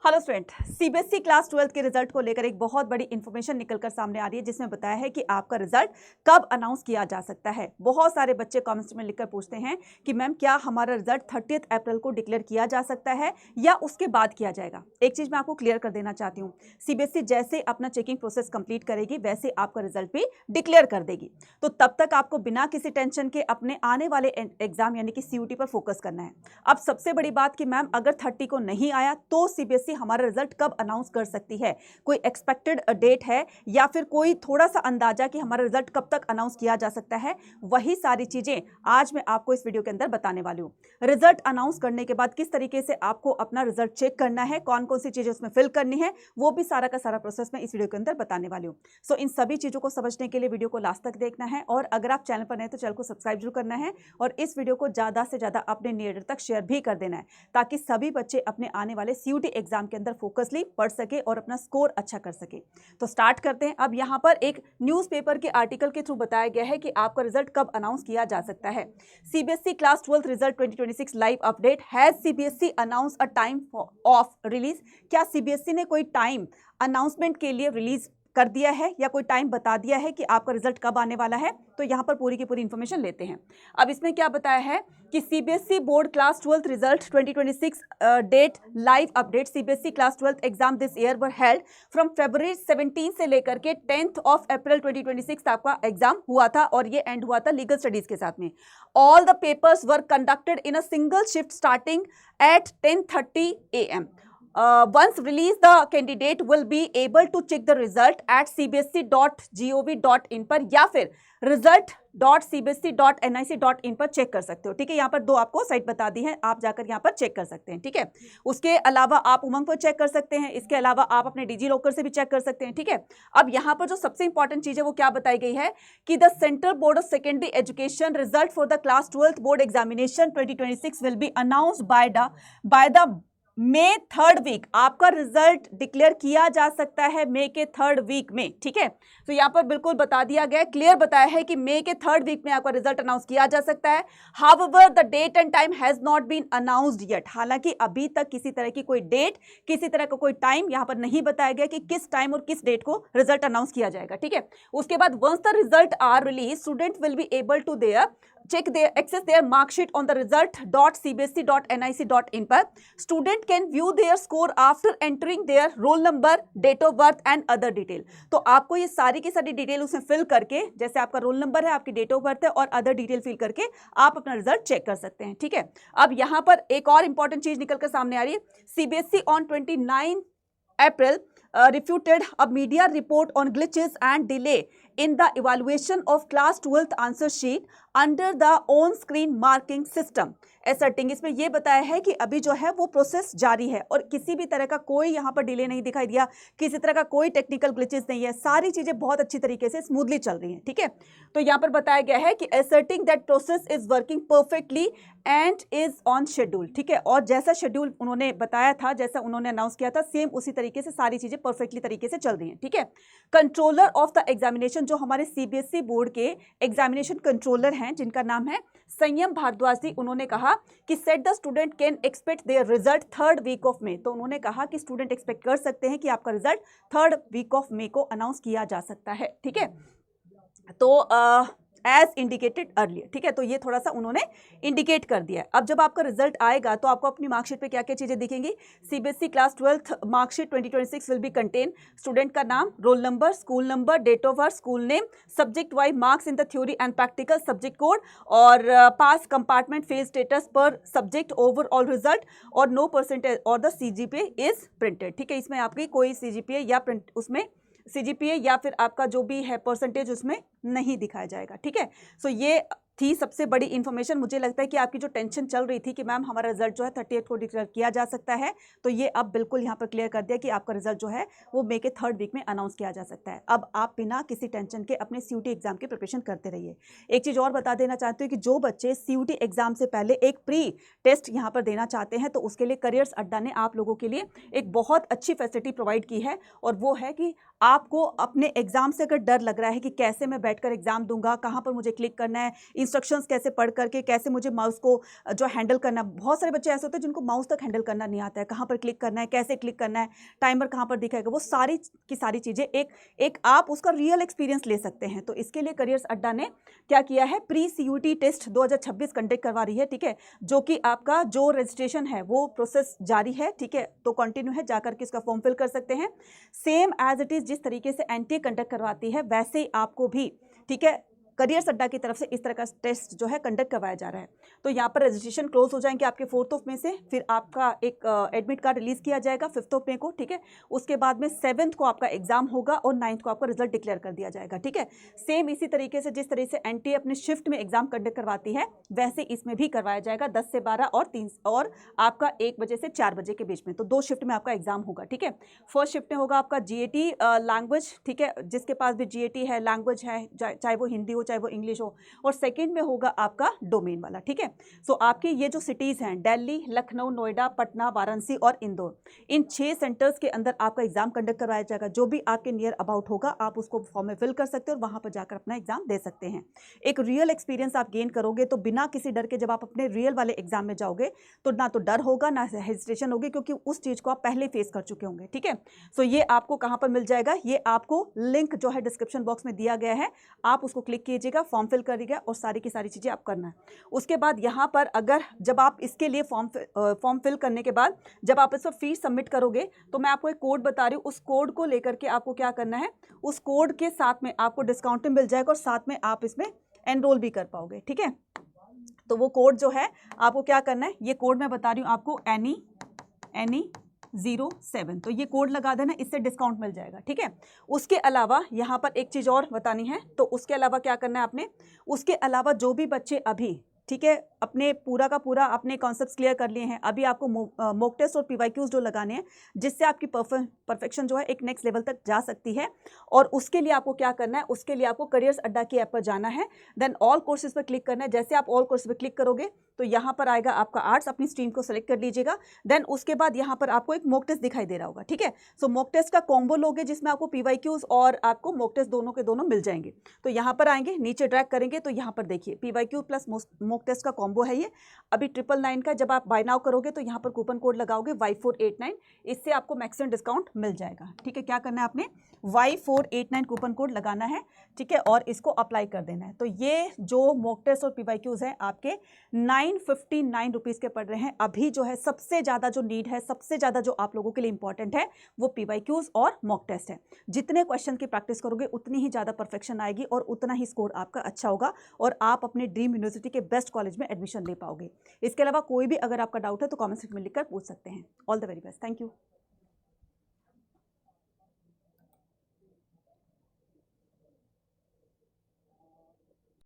Hello student, CBSE class 12 के result को लेकर एक बहुत बड़ी इंफॉर्मेशन निकलकर सामने आ रही है जिसमें बताया है कि आपका रिजल्ट कब अनाउंस किया जा सकता है। बहुत सारे बच्चे कमेंट्स में लिखकर पूछते हैं कि मैम क्या हमारा रिजल्ट 30 अप्रैल को डिक्लेयर किया जा सकता है या उसके बाद किया जाएगा। एक चीज मैं आपको क्लियर कर देना चाहती हूँ, सीबीएसई जैसे अपना चेकिंग प्रोसेस कंप्लीट करेगी वैसे आपका रिजल्ट भी डिक्लेयर कर देगी। तो तब तक आपको बिना किसी टेंशन के अपने आने वाले एग्जाम यानी कि सीयूटी पर फोकस करना है। अब सबसे बड़ी बात कि मैम अगर 30 को नहीं आया तो सीबीएसई हमारा रिजल्ट कब अनाउंस कर सकती है, कोई एक्सपेक्टेड डेट है या फिर कोई थोड़ा सा अंदाजा कि हमारा रिजल्ट कब तक अनाउंस किया जा सकता है। वही सारी चीजें आज मैं आपको इस वीडियो के अंदर बताने वाली हूं। रिजल्ट अनाउंस करने के बाद किस तरीके से आपको अपना रिजल्ट चेक करना है, कौन कौन सी चीजें उसमें फिल करनी है, वो भी सारा का सारा प्रोसेस मैं इस वीडियो के अंदर बताने वाली हूं। सो इन सभी चीजों को समझने के लिए वीडियो को लास्ट तक देखना है और अगर आप चैनल पर नए तो चैनल को सब्सक्राइब जरूर करना है और इस वीडियो को ज्यादा से ज्यादा अपने नीडर तक शेयर भी कर देना है ताकि सभी बच्चे अपने आने वाले सीयूटी एग्जाम के अंदर फोकसली पढ़ सके और अपना स्कोर अच्छा कर सके। तो स्टार्ट करते हैं। अब यहाँ पर एक न्यूज़पेपर के आर्टिकल के थ्रू बताया गया है कि आपका रिजल्ट कब अनाउंस किया जा सकता है। CBSE class 12 result 2026 live update, has CBSE announce a time of release. क्या सीबीएसई ने कोई टाइम अनाउंसमेंट के लिए रिलीज कर दिया है या कोई टाइम बता दिया है कि आपका रिजल्ट कब आने वाला है? तो यहाँ पर पूरी की पूरी इंफॉर्मेशन लेते हैं। अब इसमें क्या बताया है कि CBSE board class 12 result 2026 date live update, CBSE class 12 exam this year were held from February 17 से लेकर के 10 अप्रैल 2026 आपका एग्जाम हुआ था और ये एंड हुआ था लीगल स्टडीज के साथ में। All the papers were conducted in a single shift starting at 10:30 AM. Once released, the candidate will be able to check the result at cbsc.gov.in पर या फिर result.cbsc.nic.in पर चेक कर सकते हो। ठीक है, यहाँ पर दो आपको साइट बता दी है, आप जाकर यहाँ पर चेक कर सकते हैं। ठीक है, उसके अलावा आप उमंग पर चेक कर सकते हैं, इसके अलावा आप अपने डिजी लॉकर से भी चेक कर सकते हैं। ठीक है, अब यहाँ पर जो सबसे इंपॉर्टेंट चीज है वो क्या बताई गई है कि the central board of secondary education result for the class 12 board examination 2026 will be announced by the May 3rd week. आपका रिजल्ट डिक्लेयर किया जा सकता है मई के 3rd वीक में। ठीक है, तो यहाँ पर बिल्कुल बता दिया गया, क्लियर बताया है कि मई के 3rd वीक में आपका रिजल्ट अनाउंस किया जा सकता है। However the date and time has not been announced yet. हालांकि अभी तक किसी तरह की कोई डेट, किसी तरह का कोई टाइम यहाँ पर नहीं बताया गया कि किस टाइम और किस डेट को रिजल्ट अनाउंस किया जाएगा। ठीक है, उसके बाद once the result are release, student will be able to access their mark sheet on the result.cbsc.nic.in पर। Student can view their score after entering their roll number, date of birth and other detail. तो आपको ये सारी की सारी detail उसमें fill करके, जैसे आपका रोल नंबर है, आपकी डेट ऑफ बर्थ है और अदर डिटेल फिल करके आप अपना रिजल्ट चेक कर सकते हैं। ठीक है, अब यहाँ पर एक और इंपॉर्टेंट चीज निकलकर सामने आ रही है। CBSE on 29 April refuted a media report on glitches and delay in the evaluation of class 12th answer sheet under the on-screen marking system asserting। इसमें यह बताया है कि अभी जो है वो प्रोसेस जारी है और किसी भी तरह का कोई यहाँ पर डिले नहीं दिखाई दिया, किसी तरह का कोई टेक्निकल ग्लिचेस नहीं है, सारी चीजें बहुत अच्छी तरीके से स्मूथली चल रही हैं। ठीक है, तो यहाँ पर बताया गया है कि asserting that process is working perfectly and is on schedule। ठीक है, और जैसा शेड्यूल उन्होंने बताया था, जैसा उन्होंने अनाउंस किया था, सेम उसी तरीके से सारी चीजें परफेक्टली तरीके से चल रही हैं। ठीक है, कंट्रोलर ऑफ द एग्जामिनेशन, जो हमारे सीबीएसई बोर्ड के एग्जामिनेशन कंट्रोलर हैं जिनका नाम है संयम भारद्वाज जी, उन्होंने कहा कि set the student can expect their result 3rd week of May. तो उन्होंने कहा कि स्टूडेंट एक्सपेक्ट कर सकते हैं कि आपका रिजल्ट 3rd वीक ऑफ मे को अनाउंस किया जा सकता है। ठीक है, तो एज इंडिकेटेड अर्लियर। ठीक है, तो ये थोड़ा सा उन्होंने इंडिकेट कर दिया है। अब जब आपका रिजल्ट आएगा तो आपको अपनी मार्कशीट पे क्या क्या चीजें दिखेंगी। CBSE class 12 marksheet 2026 will be contain student का नाम, roll number, school number, date of birth, school name, subject wise marks in the theory and practical, subject code और pass compartment fail status per subject, overall result और no percentage और the CGPA is printed. ठीक है, इसमें आपकी कोई CGPA या print, उसमें सीजीपीए या फिर आपका जो भी है परसेंटेज उसमें नहीं दिखाया जाएगा। ठीक है, सो ये थी सबसे बड़ी इंफॉर्मेशन। मुझे लगता है कि आपकी जो टेंशन चल रही थी कि मैम हमारा रिजल्ट जो है 30 को डिक्लेयर किया जा सकता है, तो ये अब बिल्कुल यहाँ पर क्लियर कर दिया कि आपका रिजल्ट जो है वो मई के 3rd वीक में अनाउंस किया जा सकता है। अब आप बिना किसी टेंशन के अपने सीयूटी एग्जाम की प्रिपरेशन करते रहिए। एक चीज़ और बता देना चाहती हूँ कि जो बच्चे सीयूटी एग्जाम से पहले एक प्री टेस्ट यहाँ पर देना चाहते हैं तो उसके लिए करियर्स अड्डा ने आप लोगों के लिए एक बहुत अच्छी फैसिलिटी प्रोवाइड की है और वो है कि आपको अपने एग्जाम से अगर डर लग रहा है कि कैसे मैं बैठकर एग्जाम दूंगा, कहाँ पर मुझे क्लिक करना है, इन इंस्ट्रक्शंस कैसे पढ़ करके कैसे मुझे माउस को जो हैंडल करना, बहुत सारे बच्चे ऐसे होते हैं जिनको माउस तक हैंडल करना नहीं आता है, कहाँ पर क्लिक करना है, कैसे क्लिक करना है, टाइमर कहाँ पर दिखाएगा, वो सारी की सारी चीज़ें एक आप उसका रियल एक्सपीरियंस ले सकते हैं। तो इसके लिए करियर्स अड्डा ने क्या किया है, प्री CUT टेस्ट 2026 कंडक्ट करवा रही है, ठीक है, जो कि आपका जो रजिस्ट्रेशन है वो प्रोसेस जारी है, ठीक है, तो कंटिन्यू है, जाकर के इसका फॉर्म फिल कर सकते हैं। सेम एज इट इज़ जिस तरीके से NTA कंडक्ट करवाती है वैसे ही आपको भी, ठीक है, करियर्स अड्डा की तरफ से इस तरह का टेस्ट जो है कंडक्ट करवाया जा रहा है। तो यहाँ पर रजिस्ट्रेशन क्लोज हो जाएंगे आपके 4 में से, फिर आपका एक एडमिट कार्ड रिलीज किया जाएगा 5 मे को, ठीक है, उसके बाद में 7 को आपका एग्जाम होगा और 9 को आपका रिजल्ट डिक्लेयर कर दिया जाएगा, ठीक है। सेम इसी तरीके से जिस तरह से NTA अपने शिफ्ट में एग्जाम कंडक्ट करवाती है वैसे इसमें भी करवाया जाएगा 10 से 12 और 3 और आपका 1 बजे से 4 बजे के बीच में। तो 2 शिफ्ट में आपका एग्जाम होगा, ठीक है। फर्स्ट शिफ्ट में होगा आपका GAT लैंग्वेज, ठीक है, जिसके पास भी GAT है, लैंग्वेज है, चाहे वो हिंदी हो चाहे वो इंग्लिश हो, और सेकेंड में होगा आपका डोमेन वाला, ठीक है। सो आपकी ये जो सिटीज़ हैं दिल्ली, लखनऊ, नोएडा, पटना, वाराणसी और इंदौर, इन 6 सेंटर्स के अंदर आपका एग्जाम कंडक्ट करवाया जाएगा। जो भी आपके नियर अबाउट होगा आप उसको फॉर्म में फिल कर सकते हो और वहां पर जाकर अपना एग्जाम दे सकते हैं। एक रियल एक्सपीरियंस आप गेन करोगे, तो बिना किसी डर के जब आप अपने रियल वाले एग्जाम में जाओगे तो ना तो डर होगा ना हेजिटेशन होगी, क्योंकि उस चीज़ को आप पहले फेस कर चुके होंगे, ठीक है। सो ये आपको कहाँ पर मिल जाएगा, ये आपको लिंक जो है डिस्क्रिप्शन बॉक्स में दिया गया है, आप उसको क्लिक कीजिएगा, फॉर्म फिल करिएगा और सारी की सारी चीज़ें आप करना है। उसके बाद यहाँ पर अगर जब आप इसके लिए फॉर्म फिल करने के बाद जब आप इसको फीस सबमिट करोगे तो मैं आपको एक कोड बता रही हूँ, उस कोड को लेकर के आपको क्या करना है, उस कोड के साथ में आपको डिस्काउंट मिल जाएगा और साथ में आप इसमें एनरोल भी कर पाओगे, ठीक है। तो वो कोड जो है आपको क्या करना है, ये कोड मैं बता रही हूँ आपको, एनी 07, तो ये कोड लगा देना, इससे डिस्काउंट मिल जाएगा, ठीक है। उसके अलावा यहाँ पर एक चीज़ और बतानी है, तो उसके अलावा क्या करना है आपने, उसके अलावा जो भी बच्चे अभी, ठीक है, अपने पूरा का पूरा अपने कॉन्सेप्ट्स क्लियर कर लिए हैं, अभी आपको मॉक टेस्ट और PYQs जो लगाने हैं जिससे आपकी परफेक्शन जो है एक नेक्स्ट लेवल तक जा सकती है। और उसके लिए आपको क्या करना है, उसके लिए आपको करियर्स अड्डा की ऐप पर जाना है, देन ऑल कोर्सेज पर क्लिक करना है। जैसे आप ऑल कोर्सेज पर क्लिक करोगे तो यहाँ पर आएगा आपका आर्ट्स, अपनी स्ट्रीम को सेलेक्ट कर लीजिएगा। देन उसके बाद यहाँ पर आपको एक मॉक टेस्ट दिखाई दे रहा होगा, ठीक है। सो मॉक टेस्ट का कॉम्बो लोगे जिसमें आपको PYQs और आपको मॉक टेस्ट दोनों के दोनों मिल जाएंगे। तो यहाँ पर आएंगे, नीचे ड्रैग करेंगे तो यहाँ पर देखिए PYQ प्लस मॉक टेस्ट का कॉम्बो है ये, अभी 999 का। जब आप बाय नाउ करोगे तो यहाँ पर कूपन कोड लगाओगे Y489, इससे आपको मैक्सिमम डिस्काउंट मिल जाएगा, ठीक है। क्या करना है आपने, Y489 कूपन कोड लगाना है, ठीक है, और इसको अप्लाई कर देना है। तो ये जो मॉक टेस्ट और PYQs हैं आपके 959 रुपीज़ के पड़ रहे हैं। अभी जो है सबसे ज़्यादा जो नीड है, सबसे ज़्यादा जो आप लोगों के लिए इंपॉर्टेंट है वो PYQs और मॉक टेस्ट है। जितने क्वेश्चन की प्रैक्टिस करोगे उतनी ही ज़्यादा परफेक्शन आएगी और उतना ही स्कोर आपका अच्छा होगा और आप अपने ड्रीम यूनिवर्सिटी के बेस्ट कॉलेज में एडमिशन ले पाओगे। इसके अलावा कोई भी अगर आपका डाउट है तो कॉमेंट सेक्शन में लिखकर पूछ सकते हैं। All the very best, thank you.